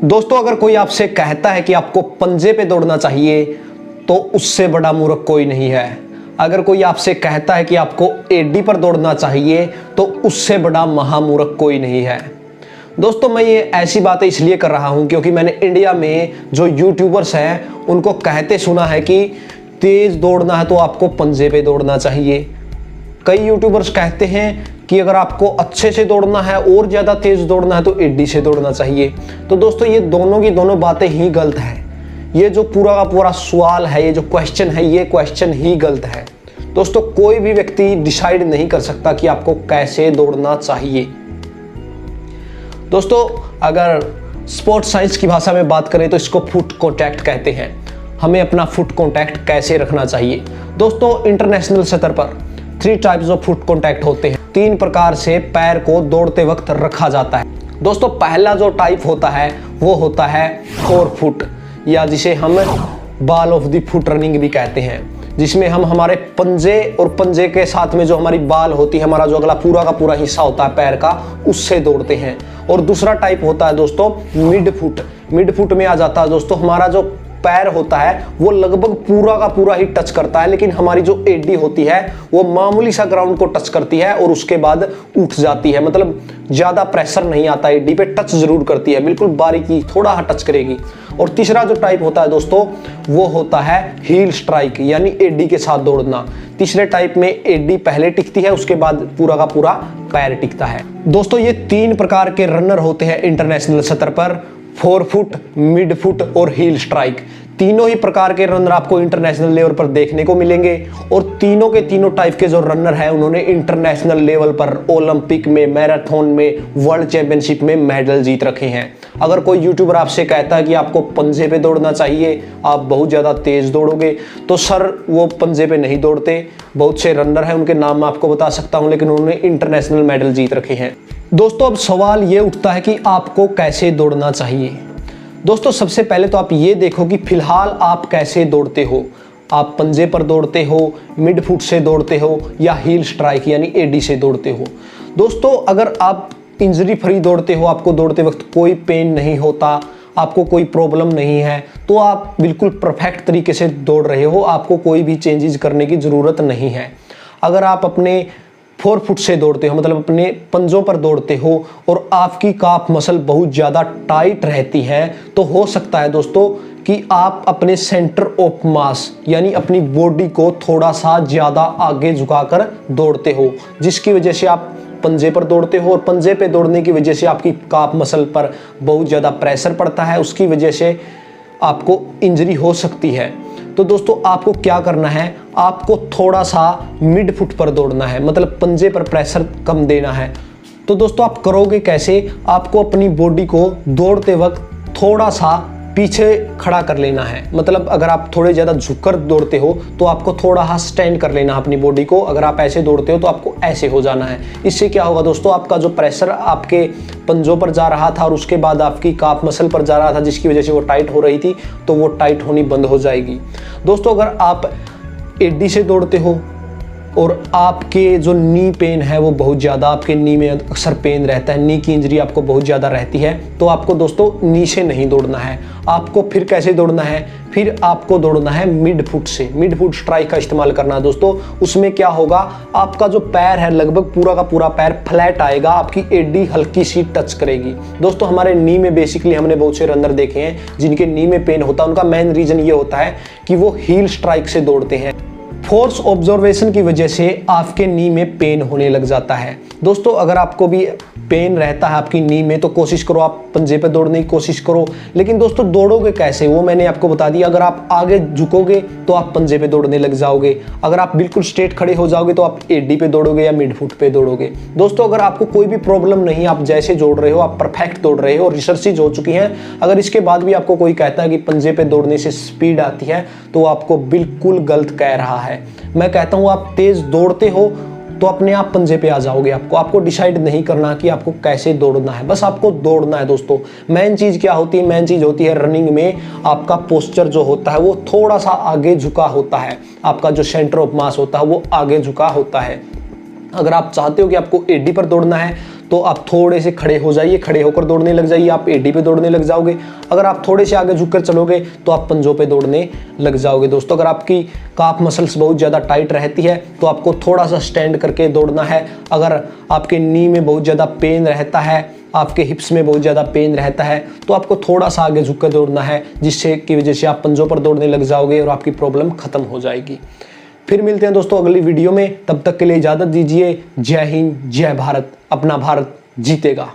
दोस्तों अगर कोई आपसे कहता है कि आपको पंजे पे दौड़ना चाहिए तो उससे बड़ा मूर्ख कोई नहीं है। अगर कोई आपसे कहता है कि आपको एडी पर दौड़ना चाहिए तो उससे बड़ा महामूर्ख कोई नहीं है। दोस्तों मैं ये ऐसी बातें इसलिए कर रहा हूँ क्योंकि मैंने इंडिया में जो यूट्यूबर्स हैं उनको कहते सुना है कि तेज दौड़ना है तो आपको पंजे पे दौड़ना चाहिए। कई यूट्यूबर्स कहते हैं कि अगर आपको अच्छे से दौड़ना है और ज़्यादा तेज दौड़ना है तो एडी से दौड़ना चाहिए। तो दोस्तों ये दोनों की दोनों बातें ही गलत हैं। ये जो पूरा का पूरा सवाल है, ये जो क्वेश्चन है, ये क्वेश्चन ही गलत है। दोस्तों कोई भी व्यक्ति डिसाइड नहीं कर सकता कि आपको कैसे दौड़ना चाहिए। दोस्तों अगर स्पोर्ट्स साइंस की भाषा में बात करें तो इसको फुट कॉन्टैक्ट कहते हैं। हमें अपना फुट कॉन्टैक्ट कैसे रखना चाहिए। दोस्तों इंटरनेशनल सतह पर 3 टाइप्स ऑफ फुट कॉन्टैक्ट होते हैं। 3 प्रकार से पैर को दौड़ते वक्त रखा जाता है। दोस्तों पहला जो टाइप होता है वो होता है फोरफुट, या जिसे हम ball of the foot running भी कहते हैं, जिसमें हम हमारे पंजे और पंजे के साथ में जो हमारी बाल होती है, हमारा जो अगला पूरा का पूरा हिस्सा होता है पैर का, उससे दौड़ते हैं। और दूसरा टाइप होता है दोस्तों मिड फुट। मिड फुट में आ जाता है दोस्तों हमारा जो पैर होता है वो लगभग पूरा का पूरा ही टच करता है, लेकिन हमारी जो एडी होती है वो मामूली सा ग्राउंड को टच करती है और उसके बाद उठ जाती है। मतलब ज़्यादा प्रेशर नहीं आता, एडी पे टच जरूर करती है, बिल्कुल बारीकी थोड़ा टच करेगी। और तीसरा जो टाइप होता है दोस्तों वो होता है हील स्ट्राइक, यानी एडी के साथ दौड़ना। तीसरे टाइप में एडी पहले टिकती है, उसके बाद पूरा का पूरा पैर टिकता है। दोस्तों ये 3 प्रकार के रनर होते हैं इंटरनेशनल सतह पर, फोरफुट, मिड फुट और हील स्ट्राइक। तीनों ही प्रकार के रनर आपको इंटरनेशनल लेवल पर देखने को मिलेंगे और तीनों के तीनों टाइप के जो रनर हैं उन्होंने इंटरनेशनल लेवल पर ओलंपिक में, मैराथन में, वर्ल्ड चैंपियनशिप में मेडल जीत रखे हैं। अगर कोई यूट्यूबर आपसे कहता है कि आपको पंजे पे दौड़ना चाहिए, आप बहुत ज़्यादा तेज दौड़ोगे, तो सर वो पंजे पे नहीं दौड़ते। बहुत से रनर हैं, उनके नाम मैं आपको बता सकता हूँ, लेकिन उन्होंने इंटरनेशनल मेडल जीत रखे हैं। दोस्तों अब सवाल ये उठता है कि आपको कैसे दौड़ना चाहिए। दोस्तों सबसे पहले तो आप ये देखो कि फिलहाल आप कैसे दौड़ते हो। आप पंजे पर दौड़ते हो, मिड फुट से दौड़ते हो, या हील स्ट्राइक यानी एडी से दौड़ते हो। दोस्तों अगर आप इंजरी फ्री दौड़ते हो, आपको दौड़ते वक्त कोई पेन नहीं होता, आपको कोई प्रॉब्लम नहीं है, तो आप बिल्कुल परफेक्ट तरीके से दौड़ रहे हो, आपको कोई भी चेंजेस करने की ज़रूरत नहीं है। अगर आप अपने 4 फुट से दौड़ते हो, मतलब अपने पंजों पर दौड़ते हो और आपकी काफ मसल बहुत ज़्यादा टाइट रहती है, तो हो सकता है दोस्तों कि आप अपने सेंटर ऑफ मास यानी अपनी बॉडी को थोड़ा सा ज़्यादा आगे झुकाकर दौड़ते हो, जिसकी वजह से आप पंजे पर दौड़ते हो और पंजे पे दौड़ने की वजह से आपकी काफ मसल पर बहुत ज़्यादा प्रेशर पड़ता है, उसकी वजह से आपको इंजरी हो सकती है। तो दोस्तों आपको क्या करना है, आपको थोड़ा सा मिड फुट पर दौड़ना है, मतलब पंजे पर प्रेशर कम देना है। तो दोस्तों आप करोगे कैसे, आपको अपनी बॉडी को दौड़ते वक्त थोड़ा सा पीछे खड़ा कर लेना है। मतलब अगर आप थोड़े ज़्यादा झुककर दौड़ते हो तो आपको थोड़ा सा स्टैंड कर लेना है अपनी बॉडी को। अगर आप ऐसे दौड़ते हो तो आपको ऐसे हो जाना है। इससे क्या होगा दोस्तों, आपका जो प्रेशर आपके पंजों पर जा रहा था और उसके बाद आपकी काफ मसल पर जा रहा था, जिसकी वजह से वो टाइट हो रही थी, तो वो टाइट होनी बंद हो जाएगी। दोस्तों अगर आप एडी से दौड़ते हो और आपके जो नी पेन है वो बहुत ज़्यादा, आपके नी में अक्सर पेन रहता है, नी की इंजरी आपको बहुत ज़्यादा रहती है, तो आपको दोस्तों नी से नहीं दौड़ना है। आपको फिर कैसे दौड़ना है, फिर आपको दौड़ना है मिड फुट से। मिड फुट स्ट्राइक का इस्तेमाल करना है दोस्तों। उसमें क्या होगा, आपका जो पैर है लगभग पूरा का पूरा पैर फ्लैट आएगा, आपकी एडी हल्की सी टच करेगी। दोस्तों हमारे नी में बेसिकली हमने बहुत से रनर देखे हैं जिनके नी में पेन होता है, उनका मेन रीज़न ये होता है कि वो हील स्ट्राइक से दौड़ते हैं। फोर्स ऑब्जर्वेशन की वजह से आपके नी में पेन होने लग जाता है। दोस्तों अगर आपको भी पेन रहता है आपकी नी में तो कोशिश करो आप पंजे पे दौड़ने की कोशिश करो। लेकिन दोस्तों दौड़ोगे कैसे वो मैंने आपको बता दिया। अगर आप आगे झुकोगे तो आप पंजे पे दौड़ने लग जाओगे, अगर आप बिल्कुल स्ट्रेट खड़े हो जाओगे तो आप एडी पे दौड़ोगे या मिड फुट पे दौड़ोगे। दोस्तों अगर आपको कोई भी प्रॉब्लम नहीं, आप जैसे दौड़ रहे हो आप परफेक्ट दौड़ रहे हो और रिसर्चेज हो चुकी हैं, अगर इसके बाद भी आपको कोई कहता है कि पंजे पे दौड़ने से स्पीड आती है तो आपको बिल्कुल गलत कह रहा है। मैं कहता हूँ आप तेज दौड़ते हो तो अपने आप पंजे पे आ जाओगे। आपको डिसाइड नहीं करना कि आपको कैसे दौड़ना है, बस आपको दौड़ना है। दोस्तों मेन चीज़ क्या होती है, मेन चीज़ होती है रनिंग में आपका पोस्चर जो होता है वो थोड़ा सा आगे झुका होता है, आपका जो सेंटर ऑफ मास होता है वो आगे झुका होता है। अगर आप चाहते हो कि आपको एडी पर दौड़ना है तो आप थोड़े से खड़े हो जाइए, खड़े होकर दौड़ने लग जाइए, आप एडी पे दौड़ने लग जाओगे। अगर आप थोड़े से आगे झुककर चलोगे तो आप पंजों पे दौड़ने लग जाओगे। दोस्तों अगर आपकी काफ मसल्स बहुत ज़्यादा टाइट रहती है तो आपको थोड़ा सा स्टैंड करके दौड़ना है। अगर आपके नी में बहुत ज़्यादा पेन रहता है, आपके हिप्स में बहुत ज़्यादा पेन रहता है, तो आपको थोड़ा सा आगे झुक कर दौड़ना है, जिससे की वजह से आप पंजों पर दौड़ने लग जाओगे और आपकी प्रॉब्लम खत्म हो जाएगी। फिर मिलते हैं दोस्तों अगली वीडियो में, तब तक के लिए इजाज़त दीजिए। जय हिंद, जय भारत, अपना भारत जीतेगा।